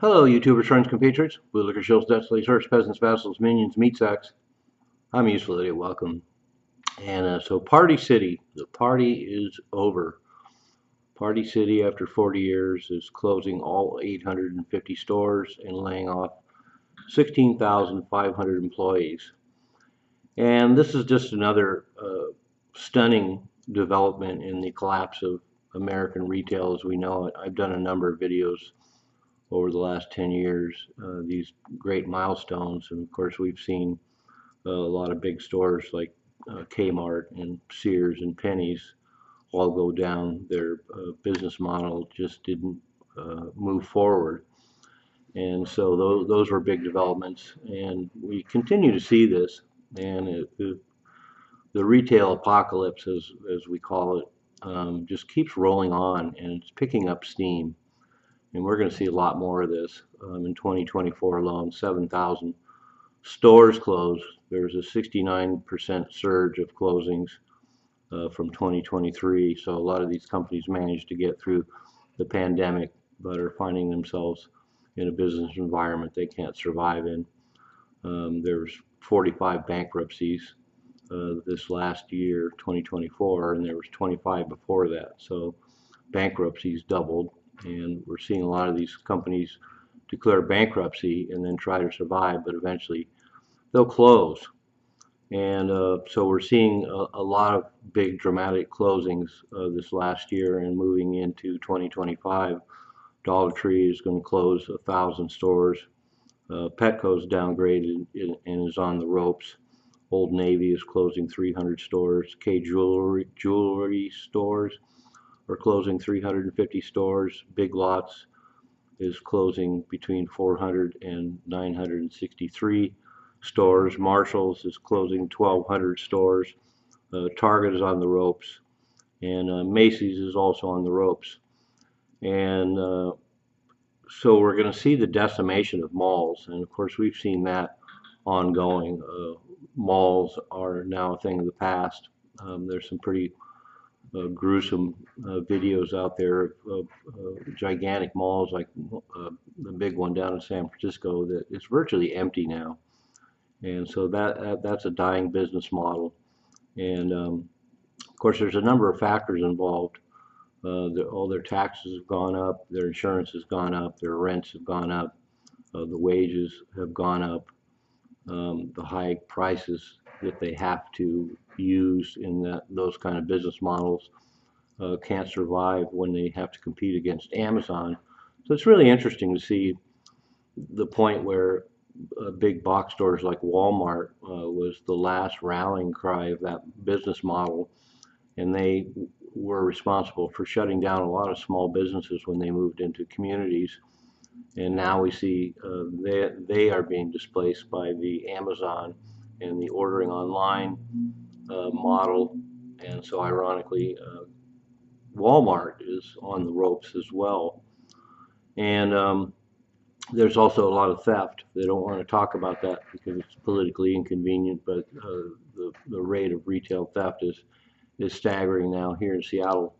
Hello, YouTubers, friends, compatriots, bootlickers, shills, debts, search, peasants, vassals, minions, meat sacks. I'm Useful Idiot. Welcome. And so, Party City, the party is over. Party City, after 40 years, is closing all 850 stores and laying off 16,500 employees. And this is just another stunning development in the collapse of American retail as we know it. I've done a number of videos over the last 10 years, these great milestones. And of course, we've seen a lot of big stores like Kmart and Sears and Penny's all go down. Their business model just didn't move forward. And so those were big developments. And we continue to see this. And the retail apocalypse, as we call it, just keeps rolling on and it's picking up steam. And we're going to see a lot more of this in 2024 alone. 7,000 stores closed. There's a 69% surge of closings from 2023. So a lot of these companies managed to get through the pandemic, but are finding themselves in a business environment they can't survive in. There's 45 bankruptcies this last year, 2024, and there was 25 before that. So bankruptcies doubled, and we're seeing a lot of these companies declare bankruptcy and then try to survive, but eventually they'll close. And so we're seeing a lot of big dramatic closings this last year and moving into 2025. Dollar Tree is going to close 1,000 stores. Petco's downgraded and is on the ropes. Old Navy is closing 300 stores. Kay Jewelry stores are closing 350 stores. Big Lots is closing between 400 and 963 stores. Marshalls is closing 1,200 stores. Target is on the ropes, and Macy's is also on the ropes. And so we're going to see the decimation of malls, and of course we've seen that ongoing. Malls are now a thing of the past. There's some pretty gruesome videos out there of gigantic malls like the big one down in San Francisco that is virtually empty now. And so that's a dying business model. And of course, there's a number of factors involved. All their taxes have gone up, their insurance has gone up, their rents have gone up, the wages have gone up, the high prices that they have to use in those kind of business models can't survive when they have to compete against Amazon. So it's really interesting to see the point where big box stores like Walmart was the last rallying cry of that business model, and they were responsible for shutting down a lot of small businesses when they moved into communities. And now we see they are being displaced by the Amazon and the ordering online model. And so ironically, Walmart is on the ropes as well. And there's also a lot of theft. They don't want to talk about that because it's politically inconvenient, but the rate of retail theft is staggering now here in Seattle.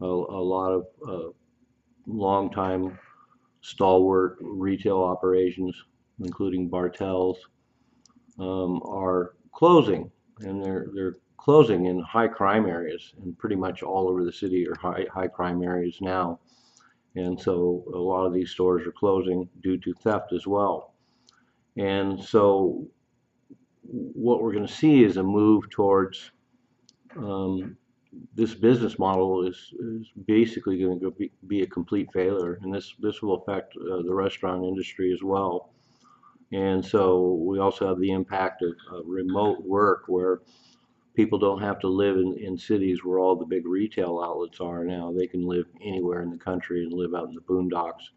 A lot of long-time stalwart retail operations, including Bartell's, are closing, and they're closing in high crime areas, and pretty much all over the city are high crime areas now. And so a lot of these stores are closing due to theft as well. And so what we're going to see is a move towards this business model is basically going to be a complete failure, and this will affect the restaurant industry as well. And so we also have the impact of remote work, where people don't have to live in cities where all the big retail outlets are now. They can live anywhere in the country and live out in the boondocks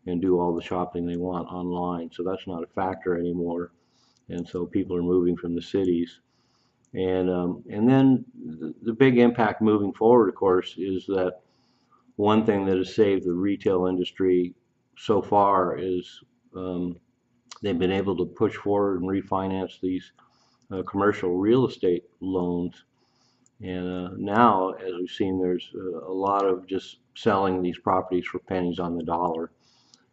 and do all the shopping they want online. So that's not a factor anymore. And so people are moving from the cities. And then the big impact moving forward, of course, is that one thing that has saved the retail industry so far is they've been able to push forward and refinance these commercial real estate loans. And now, as we've seen, there's a lot of just selling these properties for pennies on the dollar.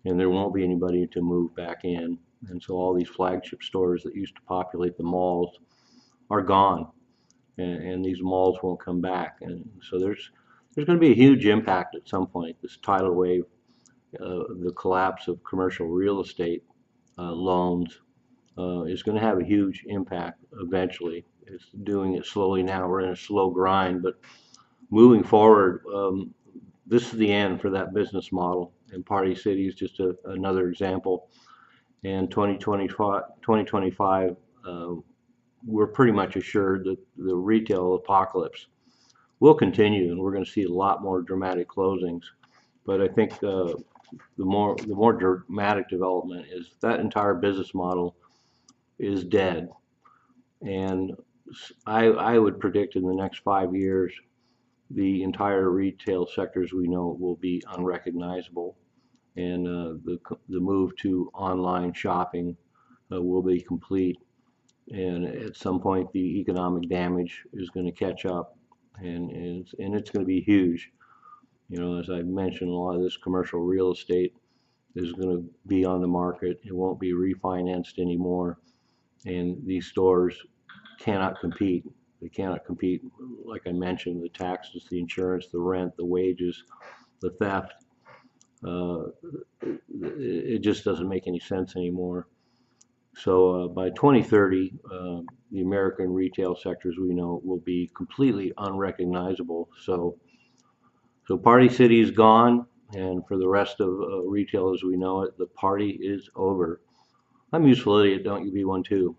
and there won't be anybody to move back in. And so all these flagship stores that used to populate the malls are gone, and these malls won't come back. And so there's going to be a huge impact at some point. This tidal wave, the collapse of commercial real estate loans, is going to have a huge impact eventually. It's doing it slowly now. We're in a slow grind, but moving forward, this is the end for that business model. And Party City is just another example. And 2025, we're pretty much assured that the retail apocalypse will continue, and we're going to see a lot more dramatic closings. But I think the more dramatic development is that entire business model is dead. And I would predict in the next 5 years, the entire retail sectors we know will be unrecognizable, and the move to online shopping will be complete. And at some point, the economic damage is going to catch up, and it's going to be huge. You know, as I mentioned, a lot of this commercial real estate is going to be on the market. It won't be refinanced anymore, and these stores cannot compete. They cannot compete, like I mentioned, the taxes, the insurance, the rent, the wages, the theft. It just doesn't make any sense anymore. So by 2030, the American retail sectors we know will be completely unrecognizable. So Party City is gone, and for the rest of retail as we know it, the party is over. I'm Useful Idiot. Don't you be one too.